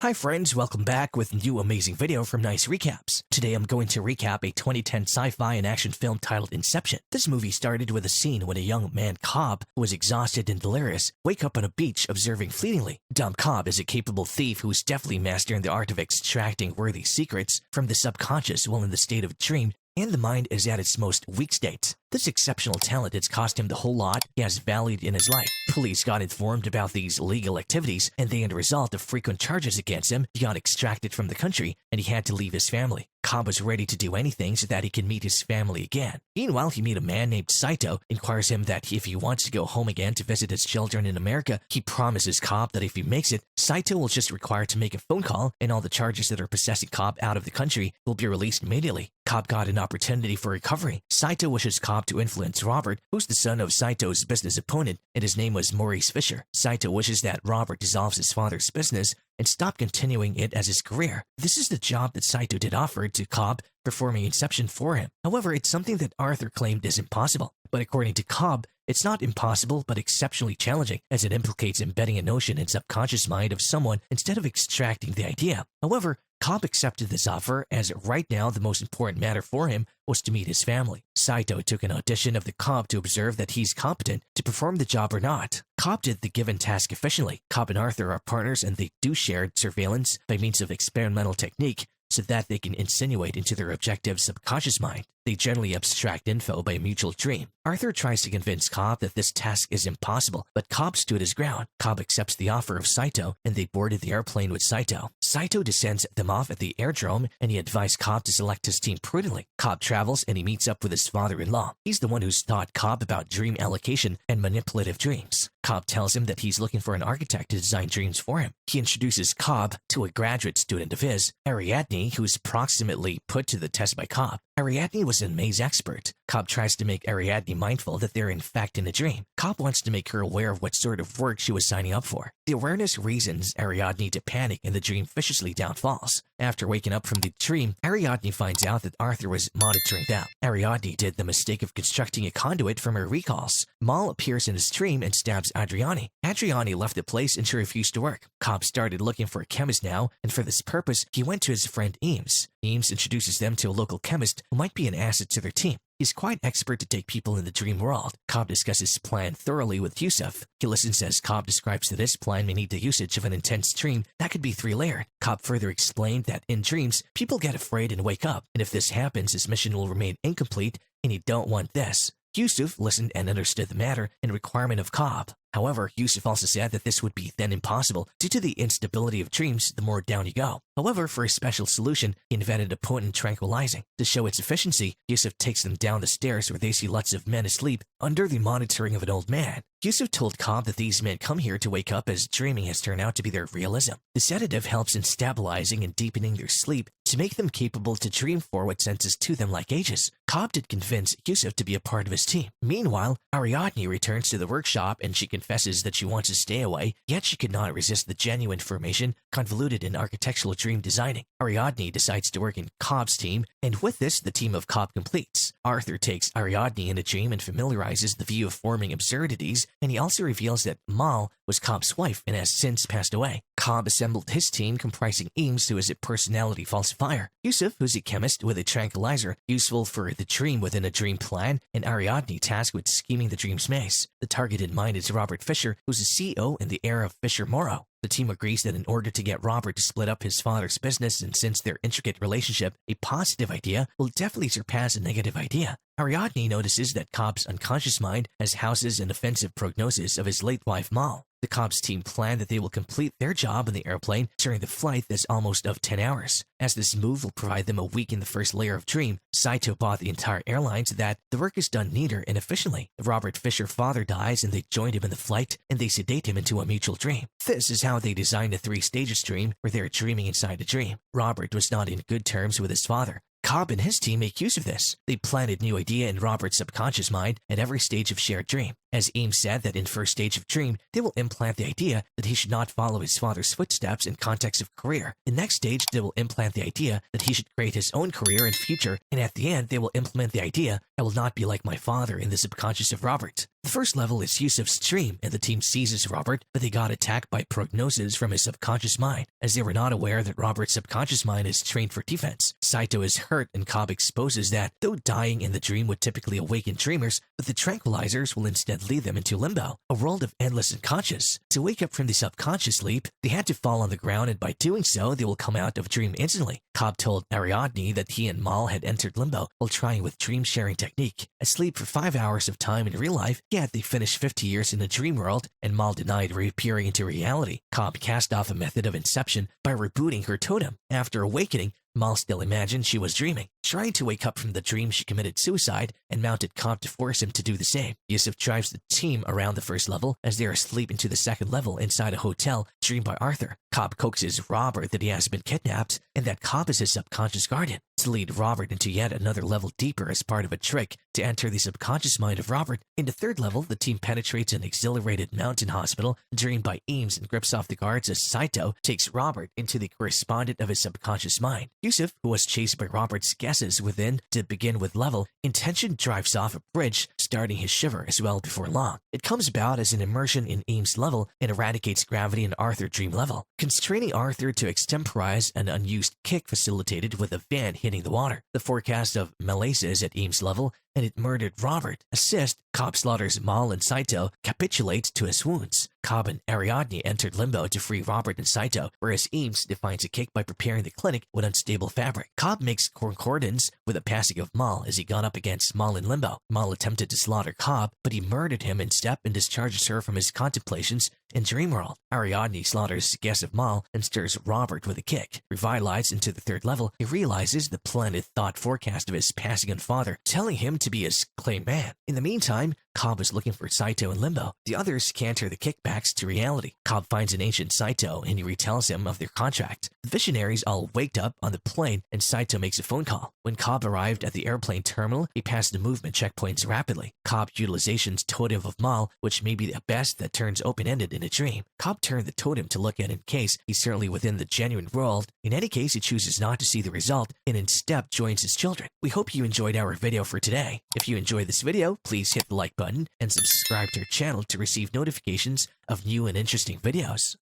Hi friends, welcome back with a new amazing video from Nice Recaps. Today I'm going to recap a 2010 sci-fi and action film titled Inception. This movie started with a scene when a young man, Cobb, who was exhausted and delirious, wake up on a beach observing fleetingly. Dumb Cobb is a capable thief who is deftly mastering the art of extracting worthy secrets from the subconscious while in the state of dream, and the mind is at its most weak state. This exceptional talent has cost him the whole lot he has valued in his life. Police got informed about these illegal activities, and they, as a result of frequent charges against him, he got extracted from the country, and he had to leave his family. Cobb was ready to do anything so that he can meet his family again. Meanwhile, he meets a man named Saito, inquires him that if he wants to go home again to visit his children in America, he promises Cobb that if he makes it, Saito will just require to make a phone call, and all the charges that are possessing Cobb out of the country will be released immediately. Cobb got an opportunity for recovery. Saito wishes Cobb to influence Robert, who's the son of Saito's business opponent, and his name was Maurice Fisher. Saito wishes that Robert dissolves his father's business and stop continuing it as his career. This is the job that Saito did offer to Cobb, performing Inception for him. However, it's something that Arthur claimed is impossible. But according to Cobb, it's not impossible but exceptionally challenging, as it implicates embedding a notion in subconscious mind of someone instead of extracting the idea. However, Cobb accepted this offer, as right now the most important matter for him was to meet his family. Saito took an audition of the Cobb to observe that he's competent to perform the job or not. Cobb did the given task efficiently. Cobb and Arthur are partners, and they do shared surveillance by means of experimental technique so that they can insinuate into their objective subconscious mind. They generally abstract info by a mutual dream. Arthur tries to convince Cobb that this task is impossible, but Cobb stood his ground. Cobb accepts the offer of Saito, and they boarded the airplane with Saito. Saito descends them off at the airdrome, and he advised Cobb to select his team prudently. Cobb travels, and he meets up with his father-in-law. He's the one who's taught Cobb about dream allocation and manipulative dreams. Cobb tells him that he's looking for an architect to design dreams for him. He introduces Cobb to a graduate student of his, Ariadne, who's proximately put to the test by Cobb. Ariadne was a maze expert. Cobb tries to make Ariadne mindful that they're in fact in a dream. Cobb wants to make her aware of what sort of work she was signing up for. The awareness reasons Ariadne to panic, and the dream viciously downfalls. After waking up from the dream, Ariadne finds out that Arthur was monitoring them. Ariadne did the mistake of constructing a conduit from her recalls. Mal appears in his dream and stabs Adriani. Adriani left the place and she refused to work. Cobb started looking for a chemist now, and for this purpose, he went to his friend Eames. Eames introduces them to a local chemist who might be an asset to their team. He's quite expert to take people in the dream world. Cobb discusses his plan thoroughly with Yusuf. He listens as Cobb describes that this plan may need the usage of an intense dream that could be 3-layered. Cobb further explained that in dreams, people get afraid and wake up, and if this happens, his mission will remain incomplete, and he don't want this. Yusuf listened and understood the matter and requirement of Cobb. However, Yusuf also said that this would be then impossible due to the instability of dreams the more down you go. However, for a special solution, he invented a potent tranquilizing. To show its efficiency, Yusuf takes them down the stairs where they see lots of men asleep under the monitoring of an old man. Yusuf told Cobb that these men come here to wake up, as dreaming has turned out to be their realism. The sedative helps in stabilizing and deepening their sleep to make them capable to dream for what senses to them like ages. Cobb did convince Yusuf to be a part of his team. Meanwhile, Ariadne returns to the workshop and she confesses that she wants to stay away, yet she could not resist the genuine formation convoluted in architectural dream designing. Ariadne decides to work in Cobb's team, and with this, the team of Cobb completes. Arthur takes Ariadne in a dream and familiarizes the view of forming absurdities, and he also reveals that Mal was Cobb's wife and has since passed away. Cobb assembled his team comprising Eames, who is a personality falsifier, Yusuf, who's a chemist with a tranquilizer useful for the dream within a dream plan, and Ariadne tasked with scheming the dream's maze. The target in mind is Robert Fisher, who's the CEO and the heir of Fisher Morrow. The team agrees that in order to get Robert to split up his father's business, and since their intricate relationship, a positive idea will definitely surpass a negative idea. Ariadne notices that Cobb's unconscious mind has houses an offensive prognosis of his late wife Mal. The Cobb's team plan that they will complete their job on the airplane during the flight that's almost of 10 hours. As this move will provide them a week in the first layer of dream, Saito bought the entire airline so that the work is done neater and efficiently. Robert Fisher's father dies, and they join him in the flight, and they sedate him into a mutual dream. This is how they designed a 3-stages dream where they're dreaming inside a dream. Robert was not in good terms with his father. Cobb and his team make use of this. They planted new idea in Robert's subconscious mind at every stage of shared dream. As Ames said that in first stage of dream, they will implant the idea that he should not follow his father's footsteps in context of career. In next stage, they will implant the idea that he should create his own career and future, and at the end, they will implement the idea, I will not be like my father in the subconscious of Robert. The first level is Yusuf's dream, and the team seizes Robert, but they got attacked by prognosis from his subconscious mind, as they were not aware that Robert's subconscious mind is trained for defense. Saito is hurt, and Cobb exposes that, though dying in the dream would typically awaken dreamers, but the tranquilizers will instead lead them into limbo, a world of endless unconscious. To wake up from the subconscious sleep, they had to fall on the ground, and by doing so, they will come out of dream instantly. Cobb told Ariadne that he and Mal had entered limbo while trying with dream-sharing technique. Asleep for 5 hours of time in real life, yet they finished 50 years in a dream world, and Mal denied reappearing into reality. Cobb cast off a method of Inception by rebooting her totem. After awakening, Mal still imagined she was dreaming. Trying to wake up from the dream, she committed suicide and mounted Cobb to force him to do the same. Yusuf drives the team around the first level as they are asleep into the second level inside a hotel dreamed by Arthur. Cobb coaxes Robert that he has been kidnapped and that Cobb is his subconscious guardian, to lead Robert into yet another level deeper as part of a trick to enter the subconscious mind of Robert. In the third level, the team penetrates an exhilarated mountain hospital dreamed by Ames and grips off the guards as Saito takes Robert into the correspondent of his subconscious mind. Yusuf, who was chased by Robert's guesses within to begin with level, intention drives off a bridge, starting his shiver as well before long. It comes about as an immersion in Ames level and eradicates gravity in Arthur dream level, constraining Arthur to extemporize an unused kick facilitated with a van hitting the water. The forecast of malaise at Ames level, and it murdered Robert. Assist, Cobb slaughters Mal and Saito, capitulates to his wounds. Cobb and Ariadne entered limbo to free Robert and Saito, whereas Ames defines a kick by preparing the clinic with unstable fabric. Cobb makes concordance with the passing of Mal as he got up against Mal in limbo. Mal attempted to slaughter Cobb, but he murdered him in step and discharges her from his contemplations in Dreamworld. Ariadne slaughters guess of Mal and stirs Robert with a kick. Revitalized into the third level, he realizes the planted thought forecast of his passing on father, telling him to be his claimed man. In the meantime, Cobb is looking for Saito in limbo. The others canter the kickbacks to reality. Cobb finds an ancient Saito and he retells him of their contract. The visionaries all waked up on the plane and Saito makes a phone call. When Cobb arrived at the airplane terminal, he passed the movement checkpoints rapidly. Cobb utilization's totem of Mal, which may be the best that turns open-ended in a dream. Cobb turned the totem to look at in case he's certainly within the genuine world. In any case, he chooses not to see the result and instead joins his children. We hope you enjoyed our video for today. If you enjoyed this video, please hit the like button and subscribe to our channel to receive notifications of new and interesting videos.